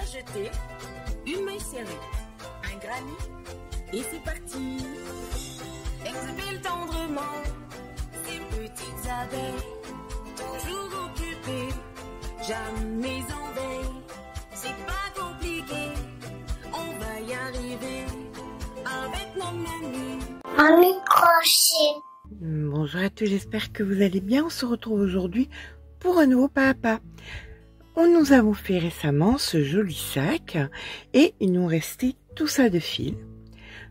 jeter, une maille serrée, un granit, et c'est parti. Exhibile tendrement ces petites abeilles, toujours occupées, jamais en veille. C'est pas compliqué, on va y arriver avec nos menus. Un microchet. Bonjour à tous, j'espère que vous allez bien. On se retrouve aujourd'hui pour un nouveau papa. Nous avons fait récemment ce joli sac et il nous restait tout ça de fil.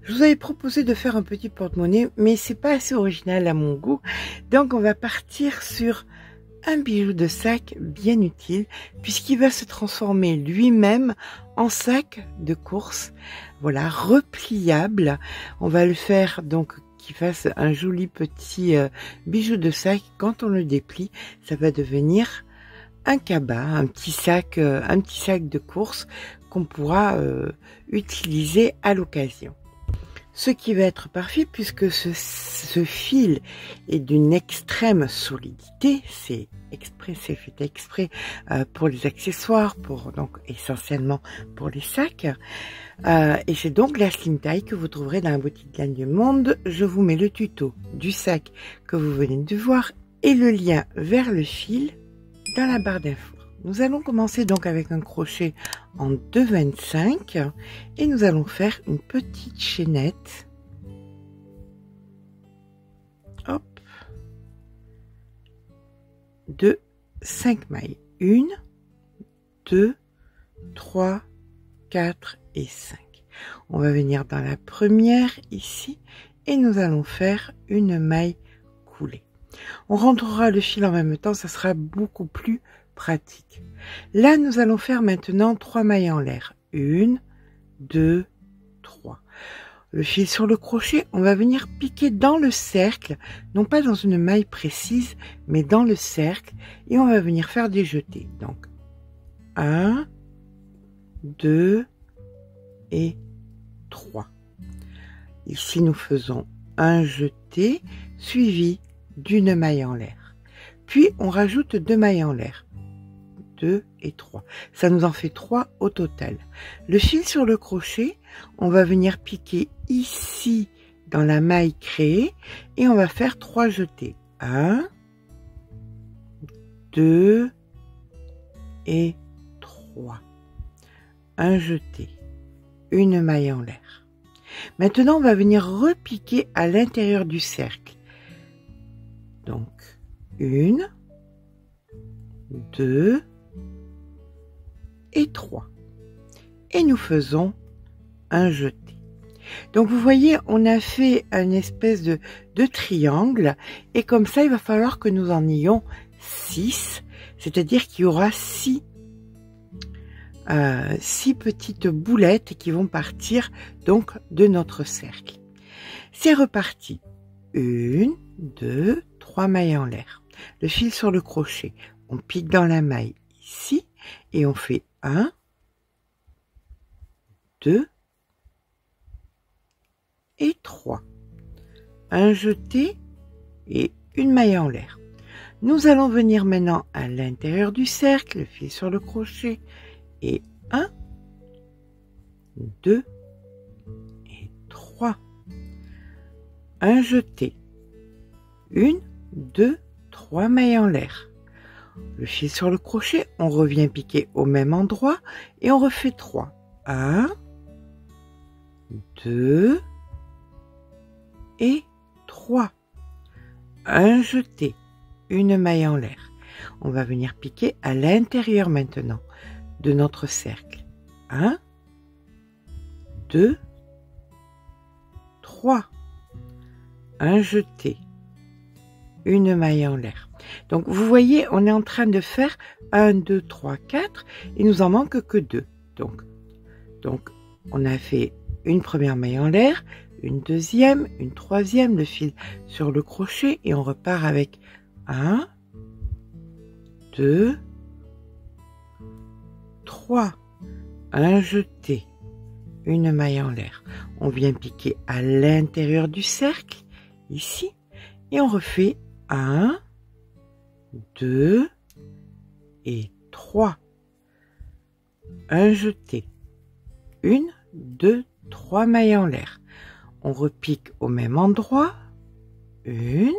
Je vous avais proposé de faire un petit porte-monnaie, mais c'est pas assez original à mon goût. Donc on va partir sur un bijou de sac bien utile puisqu'il va se transformer lui-même en sac de course. Voilà, repliable. On va le faire donc qu'il fasse un joli petit bijou de sac. Quand on le déplie, ça va devenir un cabas, un petit sac de course qu'on pourra utiliser à l'occasion. Ce qui va être parfait puisque ce fil est d'une extrême solidité, c'est fait exprès pour les accessoires, donc essentiellement pour les sacs. Et c'est donc la slim taille que vous trouverez dans la boutique Laine du Monde. Je vous mets le tuto du sac que vous venez de voir et le lien vers le fil dans la barre d'infos. Nous allons commencer donc avec un crochet en 2,25 et nous allons faire une petite chaînette. Hop, de 5 mailles. 1, 2, 3, 4 et 5. On va venir dans la première ici et nous allons faire une maille coulée. On rentrera le fil en même temps, ça sera beaucoup plus pratique. Là, nous allons faire maintenant 3 mailles en l'air. 1, 2, 3. Le fil sur le crochet, on va venir piquer dans le cercle, non pas dans une maille précise, mais dans le cercle, et on va venir faire des jetés. Donc, 1, 2 et 3. Ici, nous faisons un jeté suivi d'une maille en l'air. Puis, on rajoute 2 mailles en l'air. 2 et 3. Ça nous en fait 3 au total. Le fil sur le crochet, on va venir piquer ici dans la maille créée et on va faire 3 jetés. 1, 2 et 3. Un jeté, une maille en l'air. Maintenant, on va venir repiquer à l'intérieur du cercle. Donc, 1, 2 et 3. Et nous faisons un jeté. Donc vous voyez, on a fait une espèce de triangle et comme ça, il va falloir que nous en ayons 6, c'est-à-dire qu'il y aura 6 petites boulettes qui vont partir donc de notre cercle. C'est reparti. 1, 2, 3 mailles en l'air. Le fil sur le crochet, on pique dans la maille ici et on fait 1, 2 et 3. Un jeté et une maille en l'air. Nous allons venir maintenant à l'intérieur du cercle, le fil sur le crochet et 1, 2 et 3. Un jeté, 1, 2, 3 mailles en l'air. Le fil sur le crochet, on revient piquer au même endroit et on refait 3. 1, 2 et 3. Un jeté, une maille en l'air. On va venir piquer à l'intérieur maintenant de notre cercle. 1, 2, 3. Un jeté, une maille en l'air. Donc vous voyez, on est en train de faire 1, 2, 3, 4 et nous en manque que 2. Donc on a fait une première maille en l'air, une deuxième, une troisième, le fil sur le crochet et on repart avec 1, 2, 3. Un jeté, une maille en l'air. On vient piquer à l'intérieur du cercle, ici, et on refait 1, 2 et 3. un jeté, 1, 2, 3 mailles en l'air. On repique au même endroit, 1,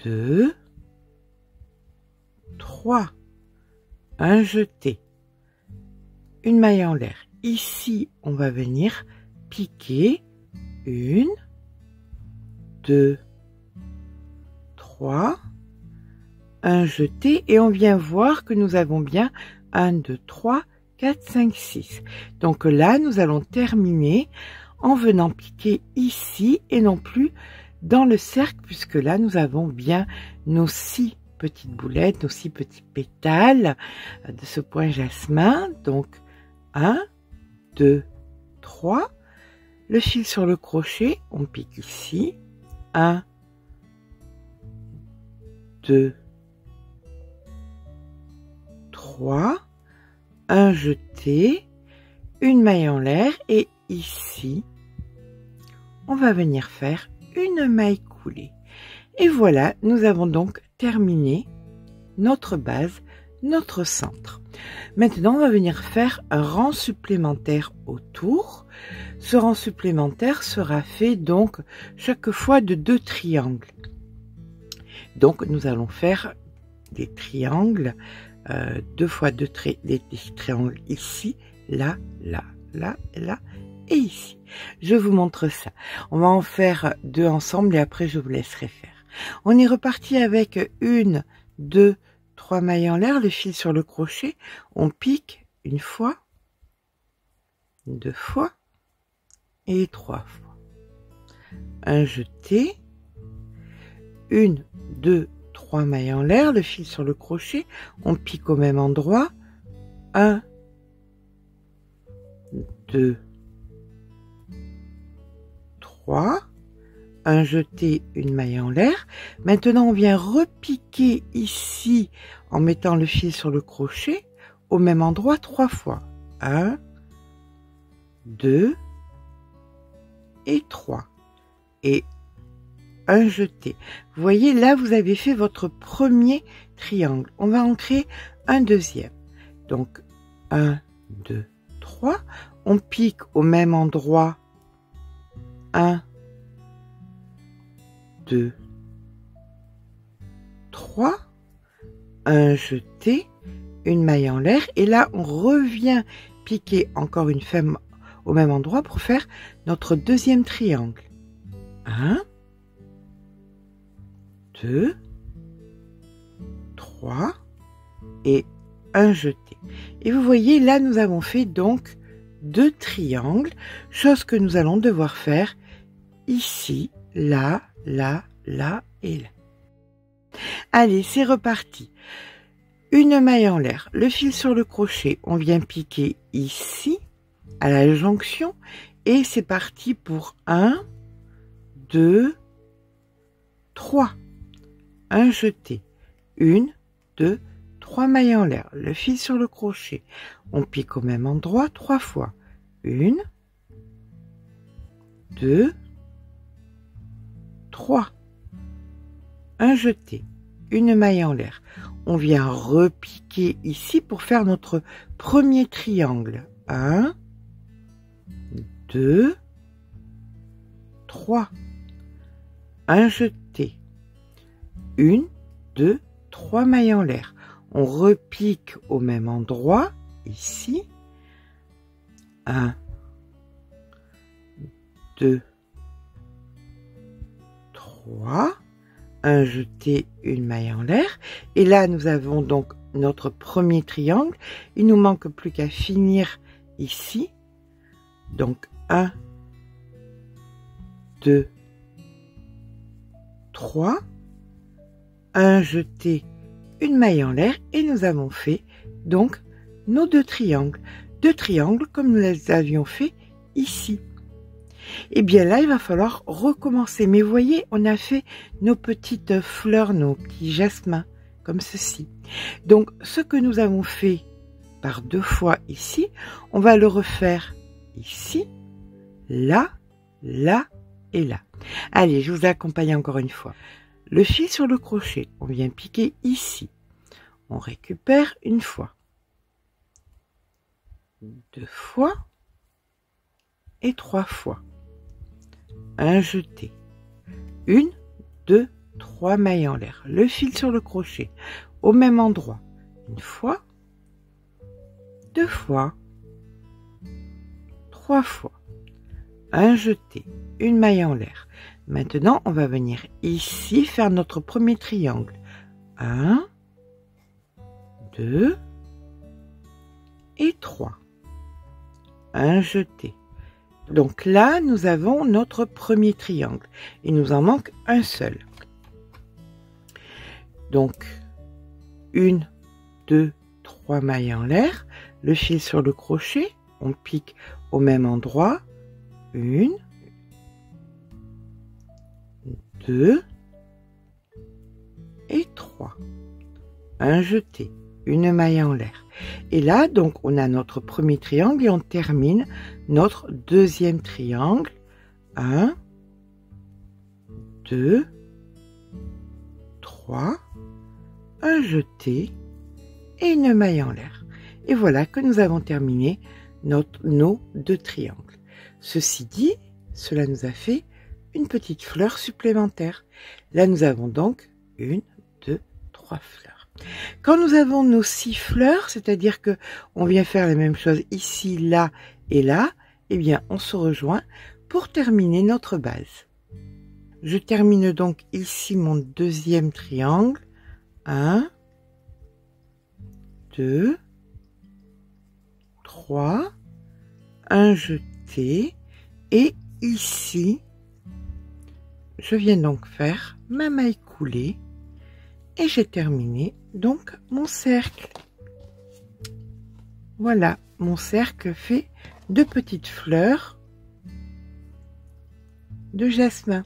2, 3, un jeté, une maille en l'air. Ici, on va venir piquer, 1, 2, 3, un jeté, et on vient voir que nous avons bien 1, 2, 3, 4, 5, 6. Donc là, nous allons terminer en venant piquer ici et non plus dans le cercle, puisque là, nous avons bien nos 6 petites boulettes, nos 6 petits pétales de ce point jasmin. Donc 1, 2, 3. Le fil sur le crochet, on pique ici. 1, 2, 3. Un jeté, une maille en l'air, et ici, on va venir faire une maille coulée. Et voilà, nous avons donc terminé notre base, notre centre. Maintenant, on va venir faire un rang supplémentaire autour. Ce rang supplémentaire sera fait donc chaque fois de 2 triangles. Donc, nous allons faire des triangles, 2 fois 2 des triangles ici, là, là, là, là et ici. Je vous montre ça. On va en faire 2 ensemble et après je vous laisserai faire. On est reparti avec 1, 2, 3 mailles en l'air, le fil sur le crochet. On pique une fois, 2 fois et 3 fois. Un jeté, 1, 2, 3 mailles en l'air, le fil sur le crochet, on pique au même endroit, 1, 2, 3, un jeté, une maille en l'air. Maintenant, on vient repiquer ici en mettant le fil sur le crochet au même endroit 3 fois, 1, 2 et 3, et un jeté. Vous voyez, là, vous avez fait votre premier triangle. On va en créer un deuxième. Donc, 1, 2, 3. On pique au même endroit. 1, 2, 3. Un jeté, une maille en l'air. Et là, on revient piquer encore une fois au même endroit pour faire notre deuxième triangle. 1, 2, 3 et un jeté. Et vous voyez, là, nous avons fait donc 2 triangles, chose que nous allons devoir faire ici, là, là, là et là. Allez, c'est reparti. Une maille en l'air, le fil sur le crochet, on vient piquer ici, à la jonction, et c'est parti pour 1, 2, 3. Un jeté, 1, 2, 3 mailles en l'air, le fil sur le crochet, on pique au même endroit 3 fois, 1, 2, 3, un jeté, une maille en l'air, on vient repiquer ici pour faire notre premier triangle, 1, 2, 3, un jeté, 1, 2, 3 mailles en l'air. On repique au même endroit, ici. 1, 2, 3. Un jeté, une maille en l'air. Et là, nous avons donc notre premier triangle. Il nous manque plus qu'à finir ici. Donc, 1, 2, 3. Un jeté, une maille en l'air, et nous avons fait donc nos 2 triangles. 2 triangles comme nous les avions fait ici. Et bien là, il va falloir recommencer. Mais vous voyez, on a fait nos petites fleurs, nos petits jasmins, comme ceci. Donc, ce que nous avons fait par 2 fois ici, on va le refaire ici, là, là et là. Allez, je vous accompagne encore une fois. Le fil sur le crochet, on vient piquer ici. On récupère une fois. 2 fois et 3 fois. Un jeté. 1, 2, 3 mailles en l'air. Le fil sur le crochet au même endroit. 1 fois, 2 fois, 3 fois. Un jeté, une maille en l'air. Maintenant, on va venir ici faire notre premier triangle. 1, 2 et 3. Un jeté. Donc là, nous avons notre premier triangle. Il nous en manque un seul. Donc, 1, 2, 3 mailles en l'air. Le fil sur le crochet. On pique au même endroit. 1, 2 et 3. Un jeté, une maille en l'air. Et là, donc, on a notre premier triangle et on termine notre deuxième triangle. 1, 2, 3, un jeté et une maille en l'air. Et voilà que nous avons terminé nos 2 triangles. Ceci dit, cela nous a fait une petite fleur supplémentaire. Là, nous avons donc 1, 2, 3 fleurs. Quand nous avons nos 6 fleurs, c'est-à-dire que on vient faire la même chose ici, là et là, eh bien, on se rejoint pour terminer notre base. Je termine donc ici mon deuxième triangle. 1, 2, 3, un jeté et ici, je viens donc faire ma maille coulée et j'ai terminé donc mon cercle. Voilà, mon cercle fait 2 petites fleurs de jasmin.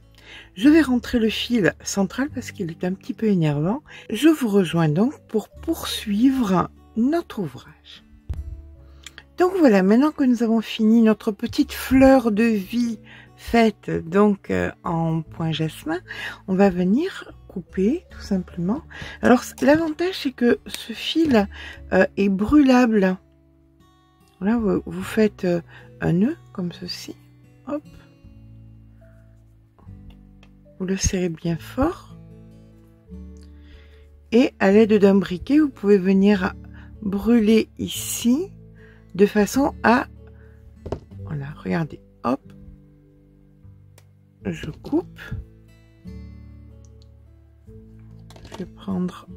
Je vais rentrer le fil central parce qu'il est un petit peu énervant. Je vous rejoins donc pour poursuivre notre ouvrage. Donc voilà, maintenant que nous avons fini notre petite fleur de vie faite donc en point jasmin, on va venir couper tout simplement. Alors l'avantage c'est que ce fil est brûlable. Voilà, vous faites un nœud comme ceci, hop. Vous le serrez bien fort. Et à l'aide d'un briquet, vous pouvez venir brûler ici de façon à... Voilà, regardez, hop. Je coupe. Je vais prendre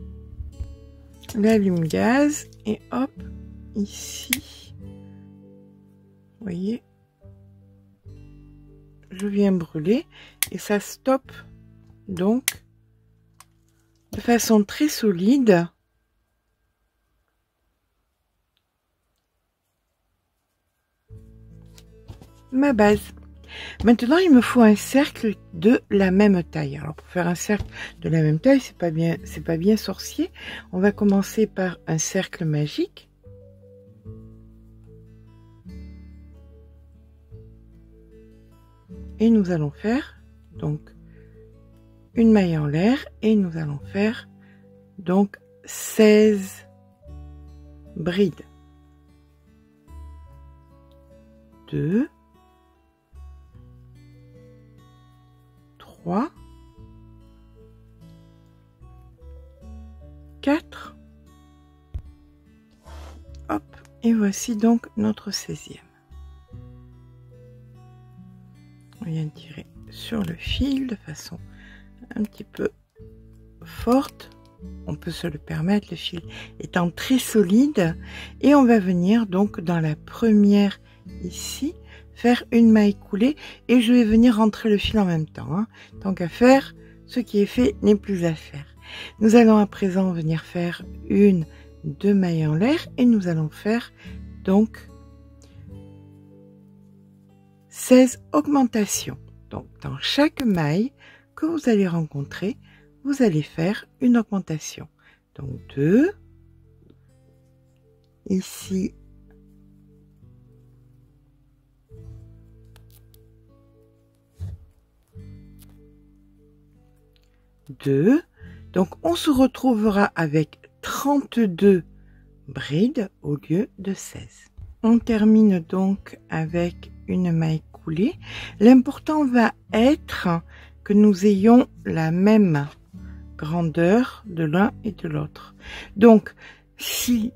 l'allume-gaz et hop, ici. Vous voyez, je viens brûler et ça stoppe donc de façon très solide ma base. Maintenant, il me faut un cercle de la même taille. Alors, pour faire un cercle de la même taille, c'est pas bien sorcier. On va commencer par un cercle magique. Et nous allons faire donc une maille en l'air et nous allons faire donc 16 brides. 2, 3, 4, hop, et voici donc notre 16e. On vient tirer sur le fil de façon un petit peu forte. On peut se le permettre, le fil étant très solide. Et on va venir donc dans la première ici, faire une maille coulée. Et je vais venir rentrer le fil en même temps. Hein. Tant qu'à faire, ce qui est fait n'est plus à faire. Nous allons à présent venir faire 1, 2 mailles en l'air. Et nous allons faire donc 16 augmentations. Donc, dans chaque maille que vous allez rencontrer, vous allez faire une augmentation. Donc, 2. Ici. 2. Donc, on se retrouvera avec 32 brides au lieu de 16. On termine donc avec une maille coulée. L'important va être que nous ayons la même grandeur de l'un et de l'autre. Donc, si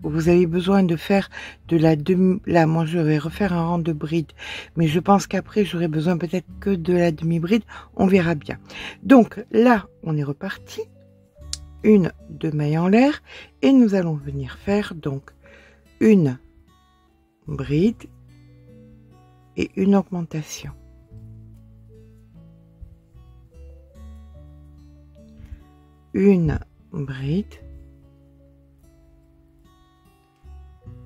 vous avez besoin de faire de la demi, là moi je vais refaire un rang de bride, mais je pense qu'après j'aurai besoin peut-être que de la demi-bride, on verra bien. Donc là, on est reparti. Une, deux mailles en l'air et nous allons venir faire donc une bride et une augmentation. Une bride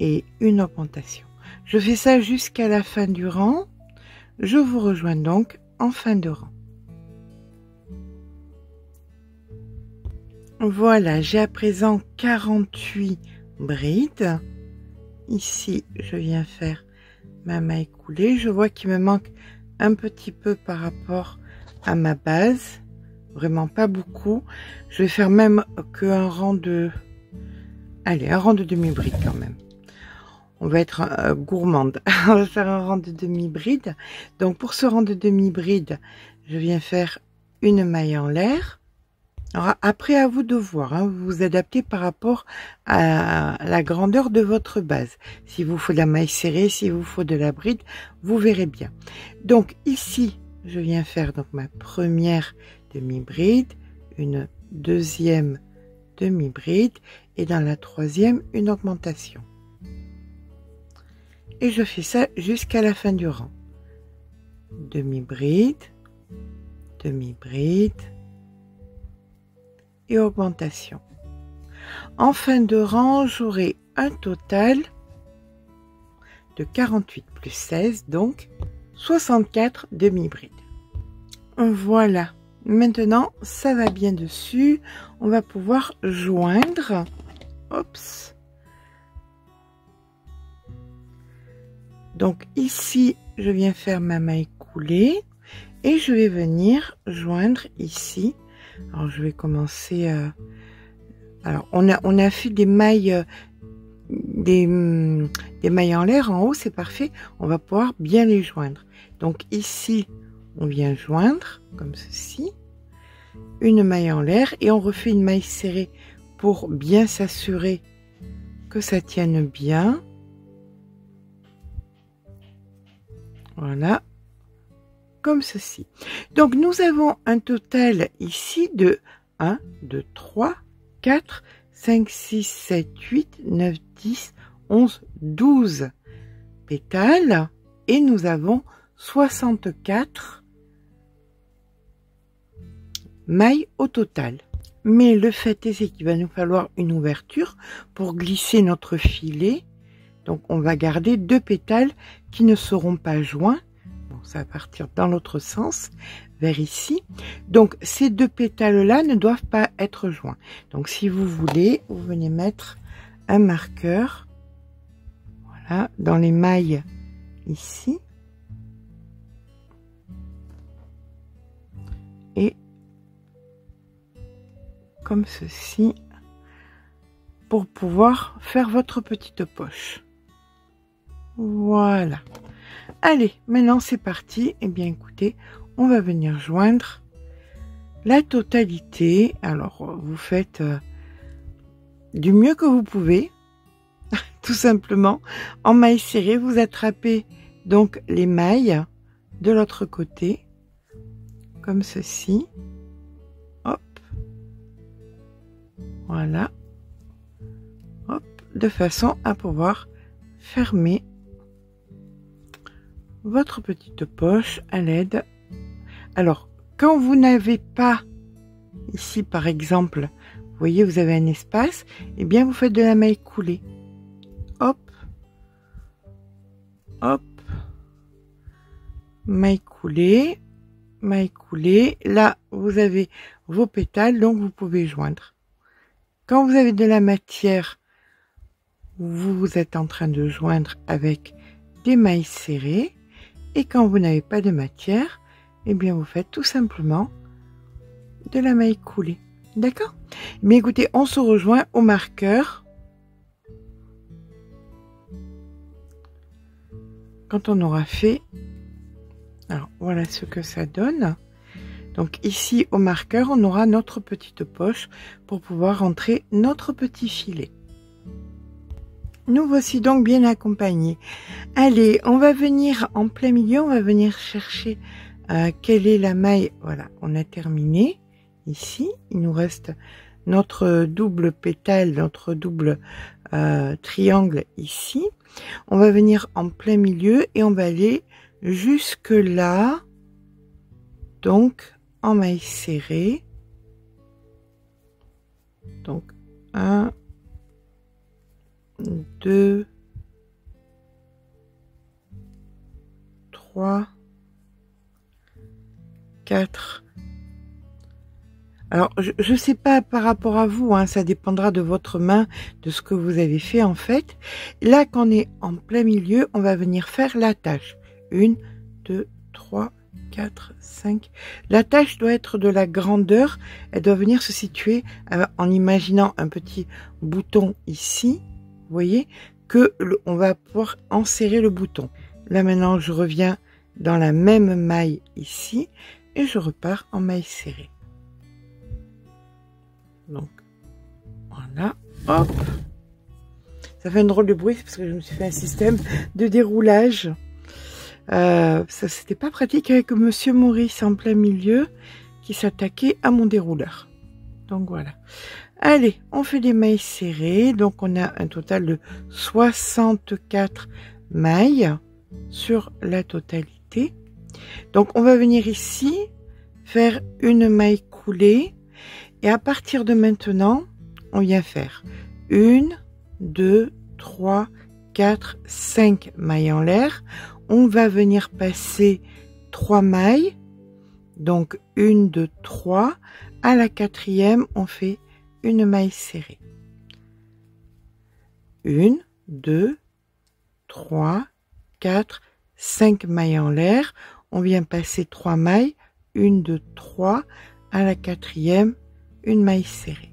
et une augmentation. Je fais ça jusqu'à la fin du rang. Je vous rejoins donc en fin de rang. Voilà, j'ai à présent 48 brides. Ici, je viens faire ma maille coulée. Je vois qu'il me manque un petit peu par rapport à ma base. Vraiment pas beaucoup. Je vais faire même qu'un rang de... Allez, un rang de demi-bride quand même. On va être gourmande. On va faire un rang de demi-bride. Donc pour ce rang de demi-bride, je viens faire une maille en l'air. Alors après, à vous de voir, hein, vous vous adaptez par rapport à la grandeur de votre base. S'il vous faut de la maille serrée, s'il vous faut de la bride, vous verrez bien. Donc ici, je viens faire donc ma première demi-bride, une deuxième demi-bride et dans la troisième, une augmentation. Et je fais ça jusqu'à la fin du rang. Demi-bride, demi-bride, et augmentation. En fin de rang, j'aurai un total de 48 plus 16, donc 64 demi-brides. Voilà, maintenant ça va bien dessus, on va pouvoir joindre. Oups. Donc ici, je viens faire ma maille coulée et je vais venir joindre ici. Alors je vais commencer. Alors on a fait des mailles, des mailles en l'air en haut, c'est parfait. On va pouvoir bien les joindre. Donc ici, on vient joindre comme ceci, une maille en l'air et on refait une maille serrée pour bien s'assurer que ça tienne bien. Voilà. Comme ceci. Donc nous avons un total ici de 1, 2, 3, 4, 5, 6, 7, 8, 9, 10, 11, 12 pétales et nous avons 64 mailles au total. Mais le fait est qu'il va nous falloir une ouverture pour glisser notre filet. Donc on va garder deux pétales qui ne seront pas joints. Ça va partir dans l'autre sens, vers ici. Donc, ces deux pétales-là ne doivent pas être joints. Donc, si vous voulez, vous venez mettre un marqueur, voilà, dans les mailles ici. Et comme ceci, pour pouvoir faire votre petite poche. Voilà. Allez, maintenant c'est parti. Eh bien écoutez, on va venir joindre la totalité. Alors vous faites du mieux que vous pouvez, tout simplement. En maille serrée, vous attrapez donc les mailles de l'autre côté, comme ceci. Hop. Voilà. Hop. De façon à pouvoir fermer votre petite poche à l'aide. Alors, quand vous n'avez pas, ici par exemple, vous voyez, vous avez un espace, et bien vous faites de la maille coulée. Hop, hop, maille coulée, maille coulée. Là, vous avez vos pétales, donc vous pouvez joindre. Quand vous avez de la matière, vous êtes en train de joindre avec des mailles serrées. Et quand vous n'avez pas de matière, eh bien vous faites tout simplement de la maille coulée. D'accord? Mais écoutez, on se rejoint au marqueur quand on aura fait, alors voilà ce que ça donne. Donc ici au marqueur, on aura notre petite poche pour pouvoir rentrer notre petit filet. Nous voici donc bien accompagnés. Allez, on va venir en plein milieu, on va venir chercher quelle est la maille. Voilà, on a terminé. Ici, il nous reste notre double pétale, notre double triangle ici. On va venir en plein milieu et on va aller jusque là. Donc, en maille serrée. Donc, 1, 2, 3, 4. Alors, je sais pas par rapport à vous, hein, ça dépendra de votre main, de ce que vous avez fait en fait. Là, quand on est en plein milieu, on va venir faire l'attache. 1, 2, 3, 4, 5. L'attache doit être de la grandeur, elle doit venir se situer en imaginant un petit bouton ici. Vous voyez que on va pouvoir enserrer le bouton. Là maintenant, je reviens dans la même maille ici et je repars en maille serrée. Donc voilà, hop. Ça fait un drôle de bruit parce que je me suis fait un système de déroulage. Ça c'était pas pratique avec Monsieur Maurice en plein milieu qui s'attaquait à mon dérouleur. Donc voilà. Allez, on fait des mailles serrées. Donc on a un total de 64 mailles sur la totalité. Donc on va venir ici faire une maille coulée. Et à partir de maintenant, on vient faire 1, 2, 3, 4, 5 mailles en l'air. On va venir passer 3 mailles. Donc 1, 2, 3. À la quatrième, on fait une maille serrée. 1, 2, 3, 4, 5 mailles en l'air. On vient passer 3 mailles. 1, 2, 3. À la quatrième, une maille serrée.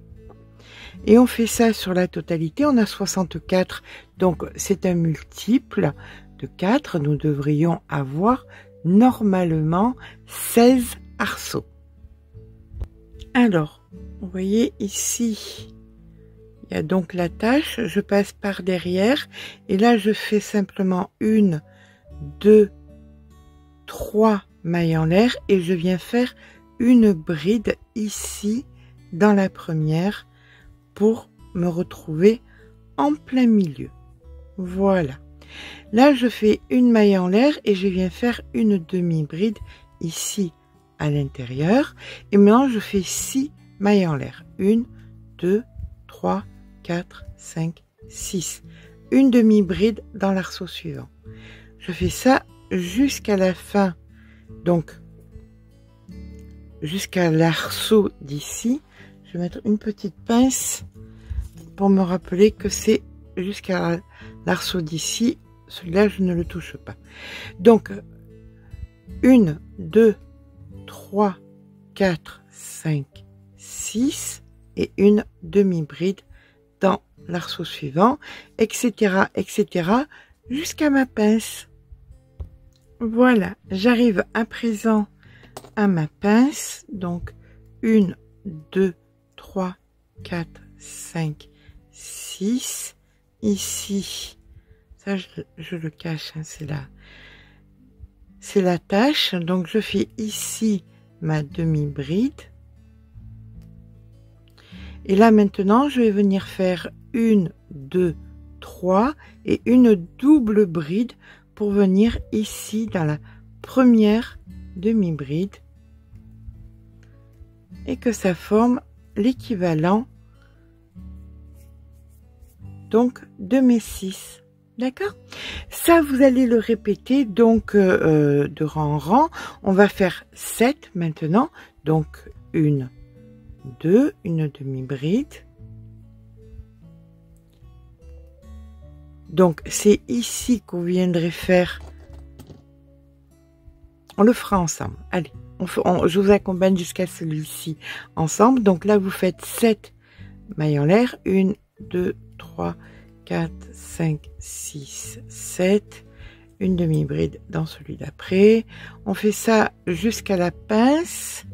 Et on fait ça sur la totalité. On a 64. Donc c'est un multiple de 4. Nous devrions avoir normalement 16 arceaux. Alors, vous voyez ici, il y a donc l'attache. Je passe par derrière. Et là, je fais simplement 1, 2, 3 mailles en l'air. Et je viens faire une bride ici dans la première pour me retrouver en plein milieu. Voilà. Là, je fais une maille en l'air et je viens faire une demi-bride ici à l'intérieur. Et maintenant, je fais 6 mailles en l'air. 1, 2, 3, 4, 5, 6. Une demi-bride dans l'arceau suivant. Je fais ça jusqu'à la fin. Donc, jusqu'à l'arceau d'ici. Je vais mettre une petite pince pour me rappeler que c'est jusqu'à l'arceau d'ici. Celui-là, je ne le touche pas. Donc, 1, 2, 3, 4, 5, 6 et une demi-bride dans l'arceau suivant, etc., etc., jusqu'à ma pince. Voilà, j'arrive à présent à ma pince. Donc, 1, 2, 3, 4, 5, 6. Ici, ça je le cache, hein, c'est l'attache. Donc je fais ici ma demi-bride. Et là maintenant, je vais venir faire 1, 2, 3 et une double bride pour venir ici dans la première demi-bride. Et que ça forme l'équivalent donc de mes 6. D'accord? Ça, vous allez le répéter donc de rang en rang. On va faire 7 maintenant. Donc 1, 2, une demi-bride. Donc c'est ici qu'on viendrait faire. On le fera ensemble. Allez, je vous accompagne jusqu'à celui-ci ensemble. Donc là, vous faites 7 mailles en l'air. 1, 2, 3, 4, 5, 6, 7. une demi-bride dans celui d'après. On fait ça jusqu'à la pince.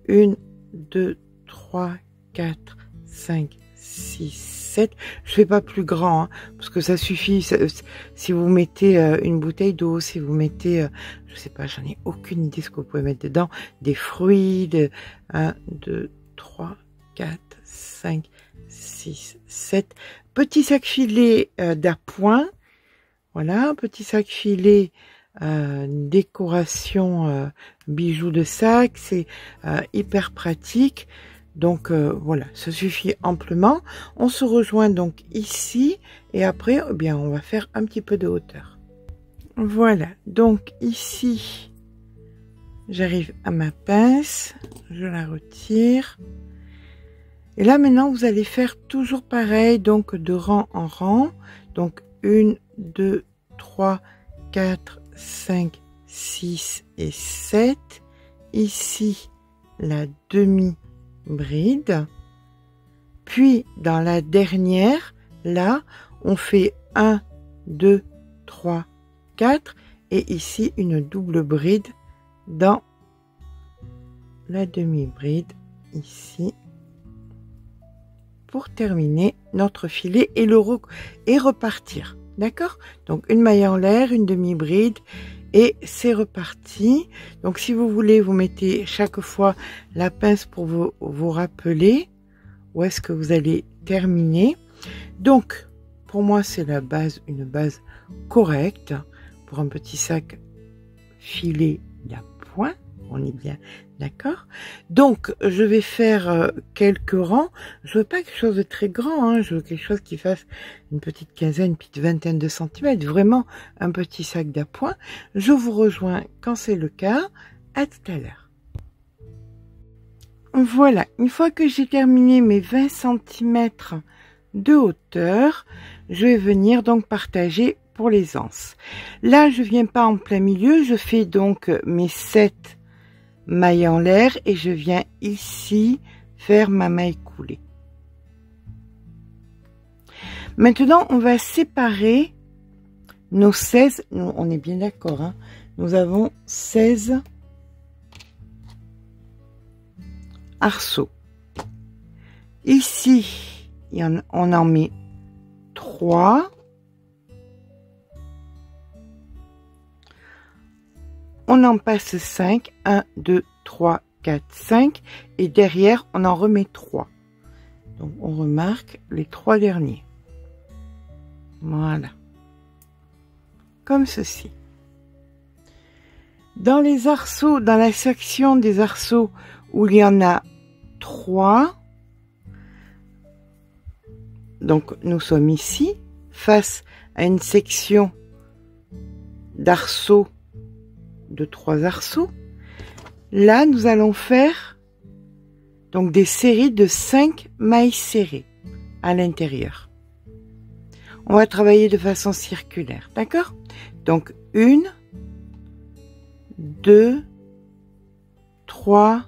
1, 2, 3, 4, 5, 6, 7. Je fais pas plus grand, hein, parce que ça suffit. Si vous mettez une bouteille d'eau, si vous mettez, je sais pas, j'en ai aucune idée ce que vous pouvez mettre dedans, des fruits, 1, 2, 3, 4, 5, 6, 7. Petit sac filet d'appoint. Voilà, petit sac filet décoration bijoux de sac. C'est hyper pratique. Donc voilà, ça suffit amplement. On se rejoint donc ici et après, eh bien, on va faire un petit peu de hauteur. Voilà, donc ici, j'arrive à ma pince, je la retire. Et là maintenant, vous allez faire toujours pareil, donc de rang en rang. Donc 1, 2, 3, 4, 5, 6 et 7. Ici, la demi-bride. Puis, dans la dernière, là, on fait 1, 2, 3, 4. Et ici, une double bride dans la demi-bride, ici. Pour terminer notre filet et repartir. D'accord? Donc une maille en l'air, une demi-bride et c'est reparti. Donc si vous voulez, vous mettez chaque fois la pince pour vous rappeler où est-ce que vous allez terminer. Donc pour moi c'est la base, une base correcte pour un petit sac filet d'appoint. On est bien d'accord. Donc, je vais faire quelques rangs. Je veux pas quelque chose de très grand. Hein. Je veux quelque chose qui fasse une petite quinzaine, une petite vingtaine de centimètres. Vraiment un petit sac d'appoint. Je vous rejoins quand c'est le cas. À tout à l'heure. Voilà. Une fois que j'ai terminé mes 20 cm de hauteur, je vais venir donc partager pour les anses. Là, je viens pas en plein milieu. Je fais donc mes 7 maille en l'air et je viens ici faire ma maille coulée. Maintenant, on va séparer nos 16, on est bien d'accord, hein, nous avons 16 arceaux. Ici, on en met 3. On en passe 5, 1, 2, 3, 4, 5, et derrière, on en remet 3. Donc, on remarque les 3 derniers. Voilà. Comme ceci. Dans les arceaux, dans la section des arceaux où il y en a 3, donc nous sommes ici, face à une section d'arceaux de 3 arceaux. Là, nous allons faire donc des séries de 5 mailles serrées à l'intérieur. On va travailler de façon circulaire, d'accord? Donc 1, 2, 3,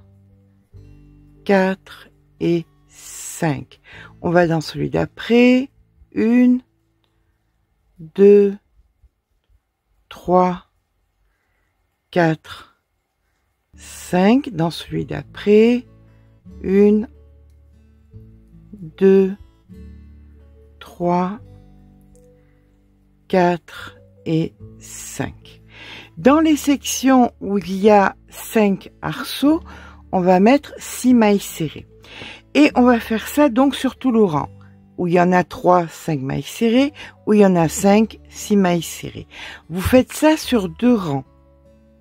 4 et 5. On va dans celui d'après. 1, 2, 3, 4, 5, dans celui d'après, 1, 2, 3, 4 et 5. Dans les sections où il y a 5 arceaux, on va mettre 6 mailles serrées. Et on va faire ça donc sur tout le rang, où il y en a 3, 5 mailles serrées, où il y en a 5, 6 mailles serrées. Vous faites ça sur 2 rangs.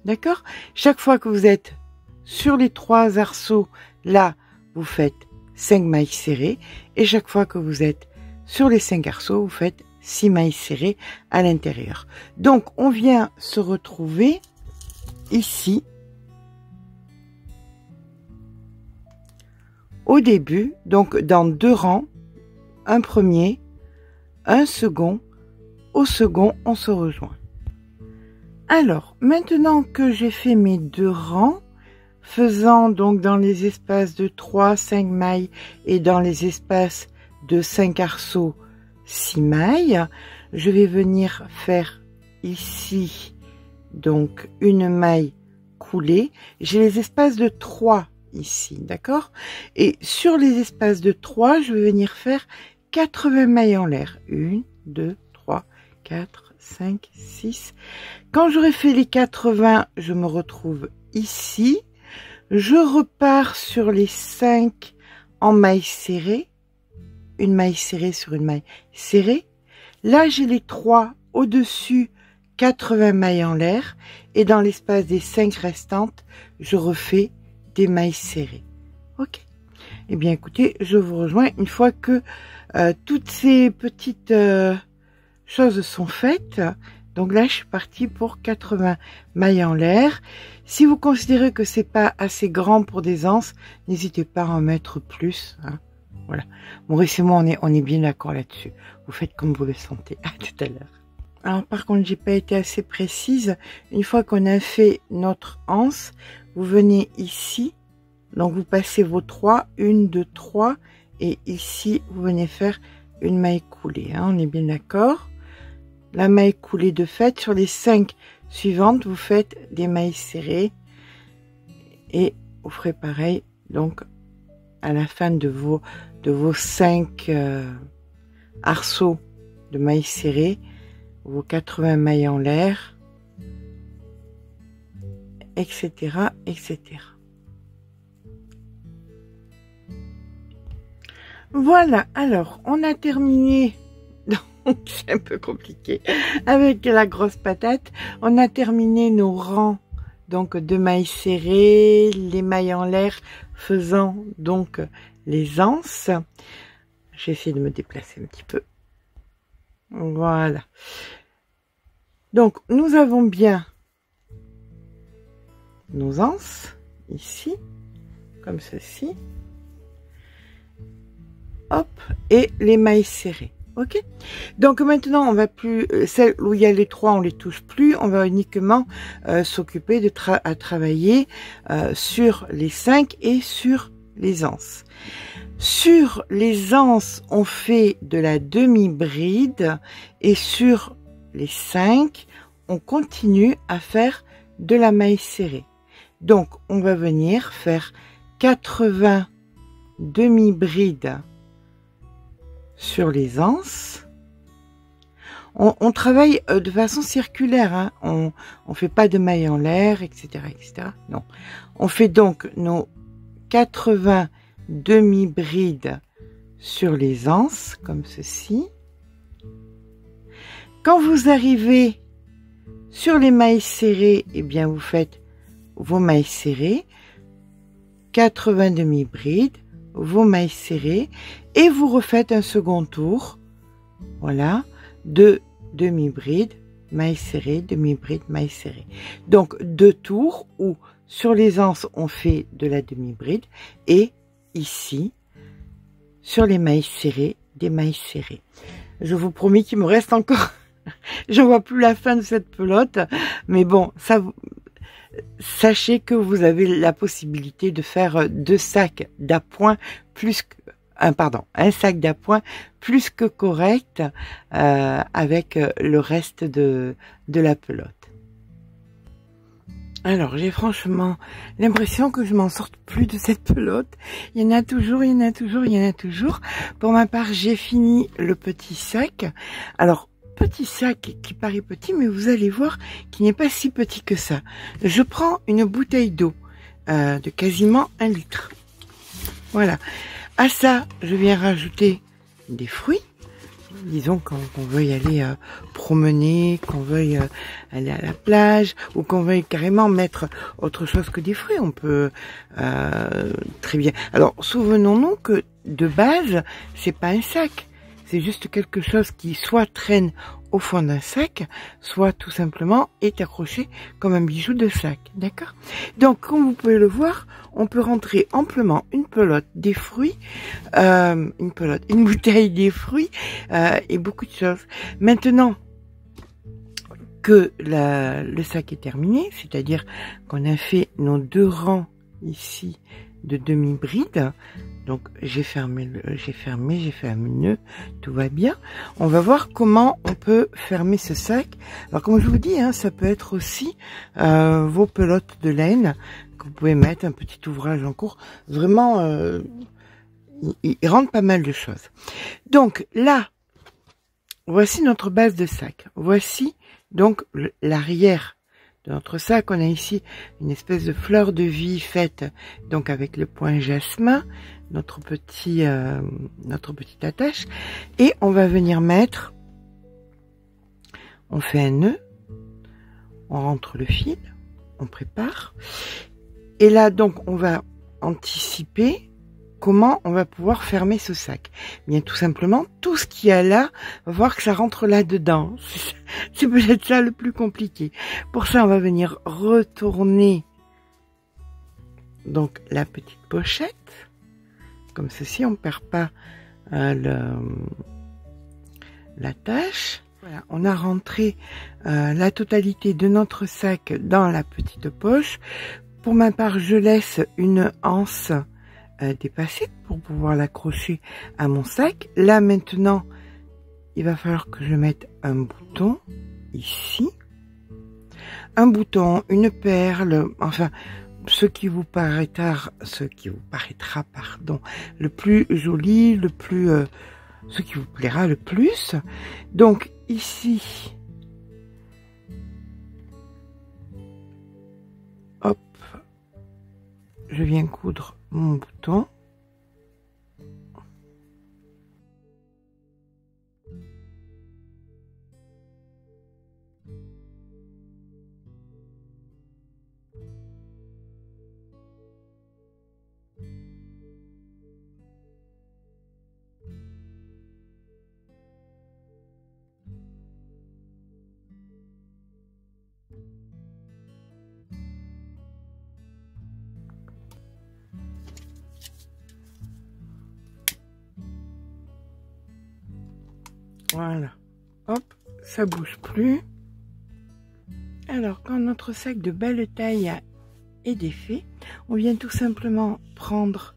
D'accord? Chaque fois que vous êtes sur les 3 arceaux, là, vous faites 5 mailles serrées. Et chaque fois que vous êtes sur les 5 arceaux, vous faites 6 mailles serrées à l'intérieur. Donc, on vient se retrouver ici, au début, donc dans 2 rangs, un premier, un second. Au second, on se rejoint. Alors, maintenant que j'ai fait mes 2 rangs, faisant donc dans les espaces de 3, 5 mailles et dans les espaces de 5 arceaux, 6 mailles, je vais venir faire ici donc une maille coulée. J'ai les espaces de 3 ici, d'accord? Et sur les espaces de 3, je vais venir faire 80 mailles en l'air. 1, 2, 3, 4, 5, 6. Quand j'aurai fait les 80, je me retrouve ici. Je repars sur les 5 en maille serrée. Une maille serrée sur une maille serrée. Là, j'ai les 3 au-dessus, 80 mailles en l'air. Et dans l'espace des 5 restantes, je refais des mailles serrées. Ok. Eh bien, écoutez, je vous rejoins une fois que toutes ces petites choses sont faites. Donc là, je suis partie pour 80 mailles en l'air. Si vous considérez que c'est pas assez grand pour des anses, n'hésitez pas à en mettre plus. Hein. Voilà. Maurice et moi, on est bien d'accord là-dessus. Vous faites comme vous le sentez. À tout à l'heure. Alors, par contre, j'ai pas été assez précise. Une fois qu'on a fait notre anse, vous venez ici. Donc, vous passez vos 3, 1, 2, 3. Et ici, vous venez faire une maille coulée. Hein. On est bien d'accord. La maille coulée de fait, sur les 5 suivantes, vous faites des mailles serrées. Et vous ferez pareil, donc, à la fin de vos 5 arceaux de mailles serrées, vos 80 mailles en l'air, etc., etc. Voilà, alors, on a terminé, donc c'est un peu compliqué, avec la grosse patate, on a terminé nos rangs donc de mailles serrées, les mailles en l'air faisant donc les anses. J'ai essayé de me déplacer un petit peu. Voilà. Donc, nous avons bien nos anses, ici, comme ceci. Hop, et les mailles serrées. Ok. Donc maintenant, on va plus, celles où il y a les 3, on les touche plus. On va uniquement s'occuper de travailler sur les 5 et sur les anses. Sur les anses, on fait de la demi-bride et sur les 5, on continue à faire de la maille serrée. Donc, on va venir faire 80 demi-brides sur les anses. On travaille de façon circulaire, hein. On fait pas de maille en l'air, etc., etc. Non. On fait donc nos 80 demi-brides sur les anses, comme ceci. Quand vous arrivez sur les mailles serrées, eh bien, vous faites vos mailles serrées, 80 demi-brides, vos mailles serrées, et vous refaites un second tour, voilà, de demi-bride, maille serrée, demi-bride, maille serrée. Donc, 2 tours où sur les anses, on fait de la demi-bride, et ici, sur les mailles serrées, des mailles serrées. Je vous promets qu'il me reste encore, je vois plus la fin de cette pelote, mais bon, ça, sachez que vous avez la possibilité de faire 2 sacs d'appoint plus que, un sac d'appoint plus que correct avec le reste de la pelote. Alors, j'ai franchement l'impression que je m'en sorte plus de cette pelote. Il y en a toujours, il y en a toujours, il y en a toujours. Pour ma part, j'ai fini le petit sac. Alors, petit sac qui paraît petit, mais vous allez voir qu'il n'est pas si petit que ça. Je prends une bouteille d'eau de quasiment 1 litre. Voilà. À ça, je viens rajouter des fruits. Disons qu'on veuille aller promener, qu'on veuille aller à la plage, ou qu'on veuille carrément mettre autre chose que des fruits. On peut très bien. Alors, souvenons-nous que de base, c'est pas un sac. C'est juste quelque chose qui soit traîne au fond d'un sac, soit tout simplement est accroché comme un bijou de sac, d'accord? Donc, comme vous pouvez le voir, on peut rentrer amplement une pelote, des fruits, une bouteille, des fruits et beaucoup de choses. Maintenant que le sac est terminé, c'est-à-dire qu'on a fait nos 2 rangs ici de demi-bride, Donc j'ai fermé, j'ai fait un nœud, tout va bien. On va voir comment on peut fermer ce sac. Alors comme je vous dis, hein, ça peut être aussi vos pelotes de laine que vous pouvez mettre, un petit ouvrage en cours. Vraiment, il rentre pas mal de choses. Donc là, voici notre base de sac. Voici donc l'arrière de notre sac. On a ici une espèce de fleur de vie faite donc avec le point jasmin, notre petite attache, et on va venir mettre, on fait un nœud, on rentre le fil, on prépare, et là donc on va anticiper comment on va pouvoir fermer ce sac. Bien tout simplement, tout ce qu'il y a là, on va voir que ça rentre là-dedans. C'est peut-être ça le plus compliqué. Pour ça, on va venir retourner donc la petite pochette. Comme ceci, on ne perd pas l'attache. Voilà, on a rentré la totalité de notre sac dans la petite poche. Pour ma part, je laisse une anse dépassée pour pouvoir l'accrocher à mon sac. Là maintenant, il va falloir que je mette un bouton ici, un bouton, une perle, enfin ce qui vous paraîtra, pardon, le plus joli, le plus ce qui vous plaira le plus. Donc ici, hop, je viens coudre mon bouton. Voilà, hop, ça bouge plus. Alors, quand notre sac de belle taille est défait, on vient tout simplement prendre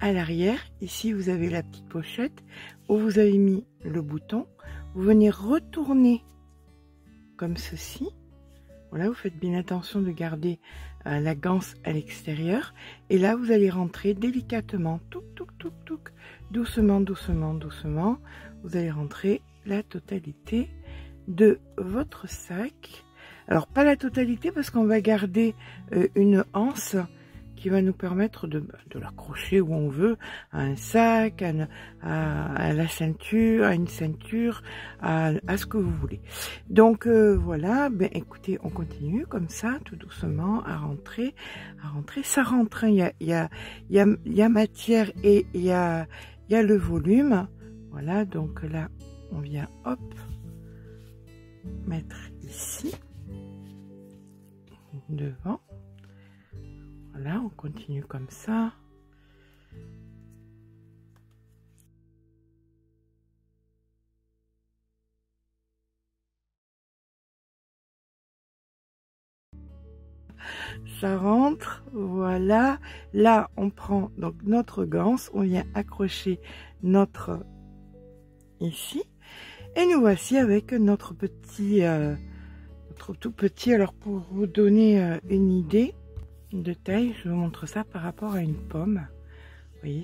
à l'arrière. Ici, vous avez la petite pochette où vous avez mis le bouton. Vous venez retourner comme ceci. Voilà, vous faites bien attention de garder la ganse à l'extérieur. Et là, vous allez rentrer délicatement, doucement, doucement, doucement. Vous allez rentrer la totalité de votre sac. Alors, pas la totalité parce qu'on va garder une anse qui va nous permettre de l'accrocher où on veut, à un sac, à la ceinture, à une ceinture, à ce que vous voulez. Donc voilà, ben écoutez, on continue comme ça, tout doucement, à rentrer. Ça rentre, hein, il y a matière et il y a le volume. Voilà, donc là, on vient, hop, mettre ici, devant. Voilà, on continue comme ça. Ça rentre, voilà. Là, on prend donc notre ganse, on vient accrocher notre ici. Et nous voici avec notre petit, notre tout petit. Alors, pour vous donner une idée de taille, je vous montre ça par rapport à une pomme. Vous voyez,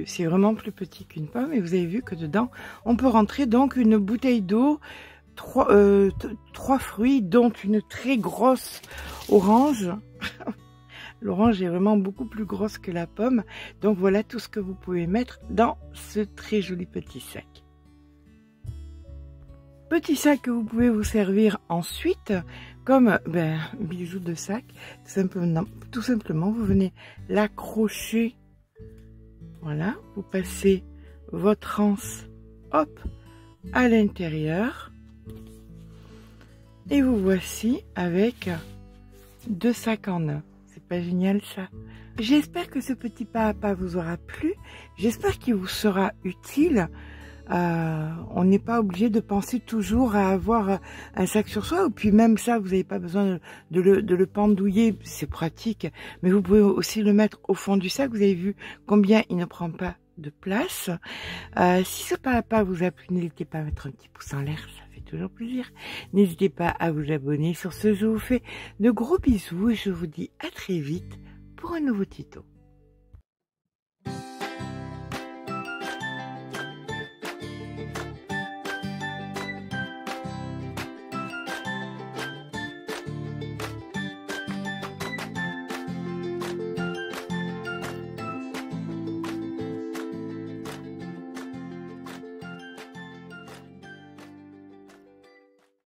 c'est vraiment plus petit qu'une pomme. Et vous avez vu que dedans, on peut rentrer donc une bouteille d'eau, trois fruits, dont une très grosse orange. L'orange est vraiment beaucoup plus grosse que la pomme. Donc voilà tout ce que vous pouvez mettre dans ce très joli petit sac. Petit sac que vous pouvez vous servir ensuite comme bijou de sac. Tout simplement, vous venez l'accrocher. Voilà, vous passez votre anse, hop, à l'intérieur. Et vous voici avec deux sacs en un. C'est pas génial ça? J'espère que ce petit pas à pas vous aura plu. J'espère qu'il vous sera utile. On n'est pas obligé de penser toujours à avoir un sac sur soi. Et puis même ça, vous n'avez pas besoin de le pendouiller, c'est pratique. Mais vous pouvez aussi le mettre au fond du sac. Vous avez vu combien il ne prend pas de place. Si ce papa vous a plu, n'hésitez pas à mettre un petit pouce en l'air, ça fait toujours plaisir. N'hésitez pas à vous abonner. Sur ce, je vous fais de gros bisous et je vous dis à très vite pour un nouveau tuto.